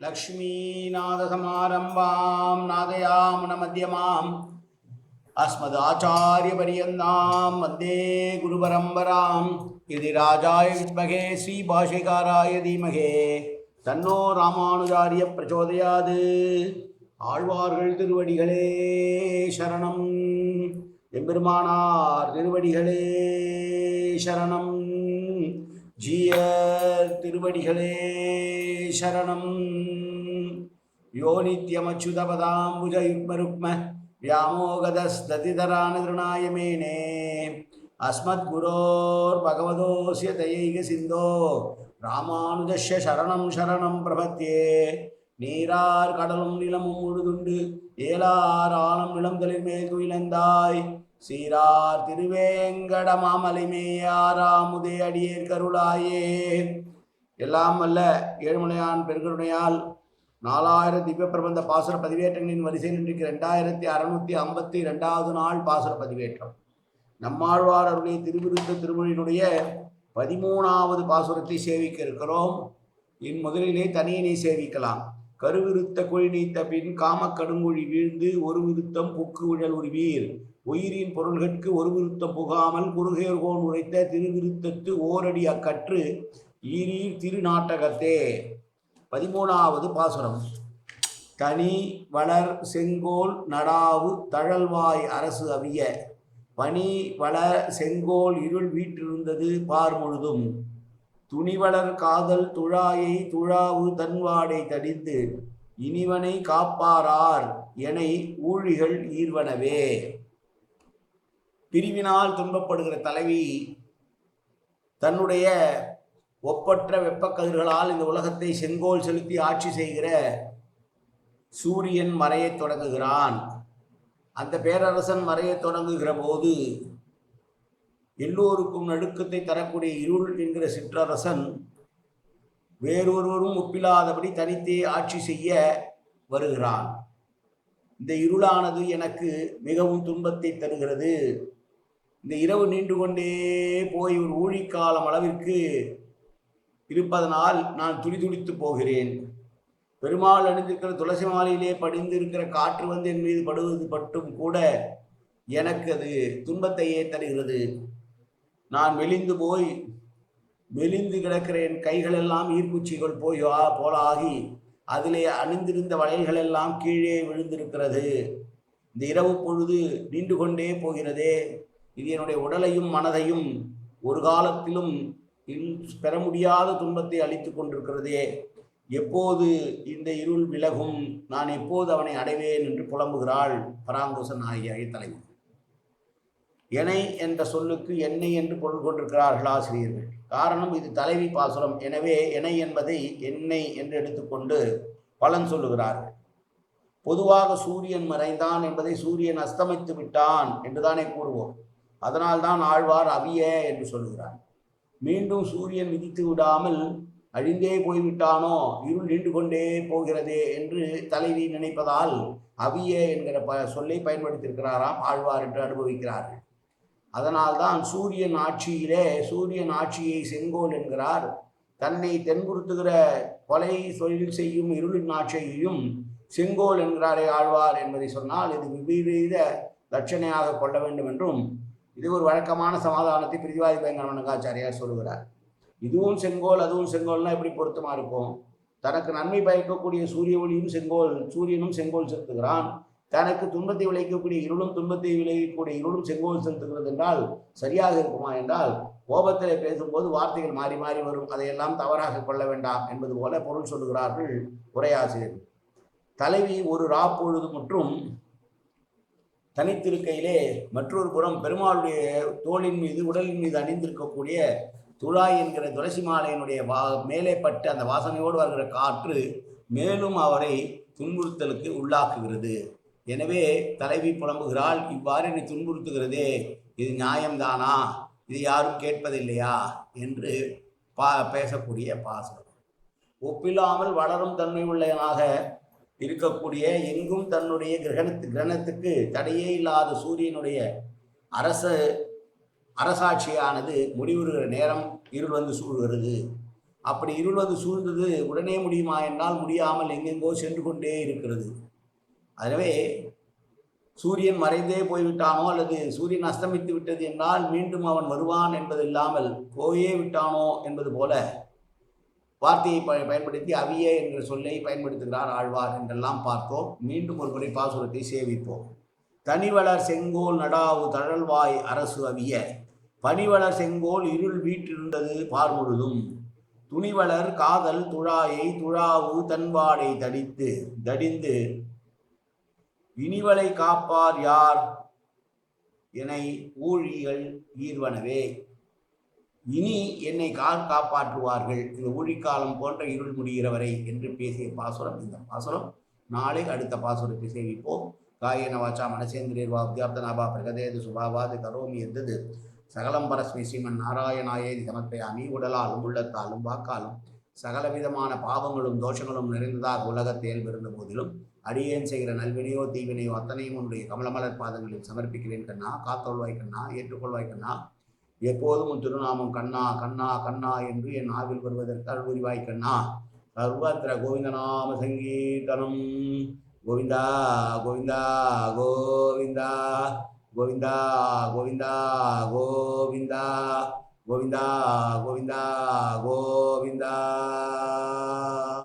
लक्ष्मीनाथसमारम्भां नादयामुनमध्यमाम् अस्मदाचार्यपर्यन्तां वन्दे गुरुपरम्परां यदि राजाय विद्महे श्रीभाष्यकाराय धीमहि तन्नो रामानुजार्य प्रचोदयात् ஆழ்வார்கள் திருவடிகளே சரணம் எம்பெருமானார் திருவடிகளே சரணம் ஜீயர் திருவடிகளே சரணம் யோ நித்யமச்சுதபதாம்புஜ யுக்மருக்ம व्यामोगदस्ततिधरानदृणाय मेने अस्मद्गुरोर् भगवतोऽस्य दयैक सिन्धो रामानुजस्य शरणं शरणं प्रपद्ये நீரார் கடலும் நிலமும் முழுதுண்டு ஏலார் ஆழம் நிலங்களின் மேல் துயிலந்தாய் சீரார் திருவேங்கட மாமலைமேயாராமுதே அடியேர் கருளாயே. எல்லாம் அல்ல ஏழுமலையான் பெருங்கருணையால் 4000 திவ்ய பிரபந்த பாசுர பதிவேற்றங்களின் வரிசையில் இன்றைக்கு 2652வது நாள் பாசுர பதிவேற்றம். நம்மாழ்வார் அருளை திருவிருத்த திருமொழியினுடைய 13வது பாசுரத்தை சேவிக்க இருக்கிறோம். முதலிலே தனியினை சேவிக்கலாம். கருவிருத்த கொழி நீத்த பின் காமக்கடுங்கொழி வீழ்ந்து ஒரு விருத்தம் புக்கு உழல் உருவீர் உயிரின் பொருள்களுக்கு ஒரு விருத்தம் புகாமல் குறுகேர்கோன் உரைத்த திருவிருத்தத்து ஓரடி அக்கற்று ஈரீர் திருநாட்டகத்தே. 13வது பாசுரம். தனி வளர் செங்கோல் நடாவு தழல்வாய் அரசு அவிய பனி வளர் செங்கோல் இருள் வீற்றிருந்தது பார் முழுதும் துணிவளர் காதல் துழாயை துழாவு தன்வாடை தடிந்து இனிவனை காப்பாரார் எனை ஊழிகள் ஈர்வனவே. பிரிவினால் துன்பப்படுகிற தலைவி தன்னுடைய ஒப்பற்ற வெப்பக்கதிர்களால் இந்த உலகத்தை செங்கோல் செலுத்தி ஆட்சி செய்கிற சூரியன் மறையத் தொடங்குகிறான். அந்த பேரரசன் மறையத் தொடங்குகிற போது எல்லோருக்கும் நடுக்கத்தை தரக்கூடிய இருள் என்கிற சிற்றரசன் வேறொருவரும் ஒப்பில்லாதபடி தனித்தே ஆட்சி செய்ய வருகிறான். இந்த இருளானது எனக்கு மிகவும் துன்பத்தை தருகிறது. இந்த இரவு நீண்டு கொண்டே போய் ஒரு ஊழிக்காலம் அளவிற்கு இருப்பதனால் நான் துடிதுடித்து போகிறேன். பெருமாள் அணிந்திருக்கிற துளசி மாலையிலே படிந்திருக்கிற காற்று வந்து என் மீது படுவது பட்டும் கூட எனக்கு அது துன்பத்தையே தருகிறது. நான் மெலிந்து கிடக்கிற என் கைகளெல்லாம் ஈர்க்குச்சிகள் போல ஆகி அதிலே அணிந்திருந்த வளையல்களெல்லாம் கீழே விழுந்திருக்கிறது. இந்த இரவு பொழுது நீண்டு கொண்டே போகிறதே. இது என்னுடைய உடலையும் மனதையும் ஒரு காலத்திலும் பெற முடியாத துன்பத்தை அளித்து கொண்டிருக்கிறதே. எப்போது இந்த இருள் விலகும், நான் எப்போது அவனை அடைவேன் என்று புலம்புகிறாள் பராங்குச நாயகி தலைவர். எனை என்ற சொல்லுக்கு என்னை என்று பொருள் கொண்டிருக்கிறார்கள் ஆசிரியர்கள். காரணம், இது தலைவி பாசுரம். எனவே எனை என்பதை என்னை என்று எடுத்துக்கொண்டு பலன் சொல்லுகிறார்கள். பொதுவாக சூரியன் மறைந்தான் என்பதை சூரியன் அஸ்தமித்து விட்டான் என்றுதானே கூறுவோம். அதனால்தான் ஆழ்வார் அவிய என்று சொல்லுகிறார். மீண்டும் சூரியன் விதித்து விடாமல் அழிந்தே போய்விட்டானோ, இருள் நீண்டு கொண்டே போகிறதே என்று தலைவி நினைப்பதால் அவிய என்கிற சொல்லை பயன்படுத்தியிருக்கிறாராம் ஆழ்வார் என்று அனுபவிக்கிறார்கள். அதனால்தான் சூரியன் ஆட்சியை செங்கோல் என்கிறார். தன்னை தென்புறுத்துகிற கொலை தொழில் செய்யும் இருளின் ஆட்சியையும் செங்கோல் என்கிறாரே ஆழ்வார் என்பதை சொன்னால் இது விபரீத லட்சணையாக கொள்ள வேண்டும் என்றும், இது ஒரு வழக்கமான சமாதானத்தை பிரிதிவாதி பயங்கரவனகாச்சாரியார் சொல்லுகிறார். இதுவும் செங்கோல் அதுவும் செங்கோல்னா எப்படி பொருத்தமா இருக்கும்? தனக்கு நன்மை பயக்கக்கூடிய சூரிய ஒளியும் சூரியனும் செங்கோல் செலுத்துகிறான். தனக்கு துன்பத்தை விளைவிக்கக்கூடிய இருளும் துன்பத்தை விளைவிக்கக்கூடிய இருளும் செங்கோல் செலுத்துகிறது என்றால் சரியாக இருக்குமா என்றால், கோபத்தில் பேசும்போது வார்த்தைகள் மாறி மாறி வரும். அதையெல்லாம் தவறாக கொள்ள வேண்டாம் என்பது போல பொருள் சொல்லுகிறார்கள் உரையாசிரியர்கள். தலைவி ஒரு ராப்பொழுது மற்றும் தனித்திருக்கையிலே மற்றொரு புறம் பெருமாளுடைய தோளின் மீது உடலின் மீது அணிந்திருக்கக்கூடிய துழாய் என்கிற துளசி மாலையினுடைய மேலே பட்டு அந்த வாசனையோடு வருகிற காற்று மேலும் அவரை துன்புறுத்தலுக்கு உள்ளாக்குகிறது. எனவே தலைவி புலம்புகிறாள், இவ்வாறு என்னை துன்புறுத்துகிறதே, இது நியாயம்தானா? இது யாரும் கேட்பதில்லையா என்று பேசக்கூடிய பாசுரம். ஒப்பில்லாமல் வளரும் தன்மை உள்ளவனாக இருக்கக்கூடிய, எங்கும் தன்னுடைய கிரகணத்துக்கு தடையே இல்லாத சூரியனுடைய அரசாட்சியானது முடிவுறுகிற நேரம் இருள் வந்து சூழ்கிறது. அப்படி இருள் வந்து சூழ்ந்தது உடனே முடியுமா என்றால் முடியாமல் எங்கெங்கோ சென்று கொண்டே இருக்கிறது. எனவே சூரியன் மறைந்தே போய்விட்டானோ அல்லது சூரியன் அஸ்தமித்து விட்டது என்றால் மீண்டும் அவன் வருவான் என்பது இல்லாமல் போயே விட்டானோ என்பது போல வார்த்தையை பயன்படுத்தி அவிய என்ற சொல்லை பயன்படுத்துகிறார் ஆழ்வார் என்றெல்லாம் பார்த்தோம். மீண்டும் ஒரு முறை பாசுரத்தை சேவிப்போம். தனிவளர் செங்கோல் நடாவு தழல்வாய் அரசு அவிய பனிவளர் செங்கோல் இருள் வீற்றிருந்தது பார்முழுதும் துணிவளர் காதல் துழாயை துழாவு தன்வாடை தடிந்து இனிவளை காப்பார் யார் என ஊழிகள் ஈர்வனவே. இனி என்னை காப்பாற்றுவார்கள் இந்த ஊழிக்காலம் போன்ற இருள் முடிகிறவரை என்று பேசிய பாசுரம் இந்த பாசுரம். நாளை அடுத்த பாசுரத்தை சேவிப்போம். காயேன வாச்சா மனசேந்திரியர்வா வித்யாப்தநாபா பிரகதேது சுபாவாது கரோமி எந்தது சகலம் பரஸ்மை ஸ்ரீமன் நாராயணாயேதி சமர்ப்பயாமி. உடலாலும் உள்ளத்தாலும் வாக்காலும் சகலவிதமான பாவங்களும் தோஷங்களும் நிறைந்ததாக உலகத்தை இயல்பிருந்த போதிலும் அடியேன் செய்கிற நல்வினையோ தீவினையோ அத்தனையும் உன்னுடைய கமலமலர் பாதங்களில் சமர்ப்பிக்கிறேன் கண்ணா. காத்தொள்வாய் கண்ணா, ஏற்றுக்கொள்வாய் கண்ணா. எப்போதும் உன் திருநாமம் கண்ணா கண்ணா கண்ணா என்று என் ஆவில் வருவதற்கு அருள்புரிவாய் கண்ணா. சர்வத்திர கோவிந்தநாம சங்கீர்த்தனம். கோவிந்தா கோவிந்தா கோவிந்தா கோவிந்தா கோவிந்தா கோவிந்தா கோவிந்தா கோவிந்தா கோவிந்தா.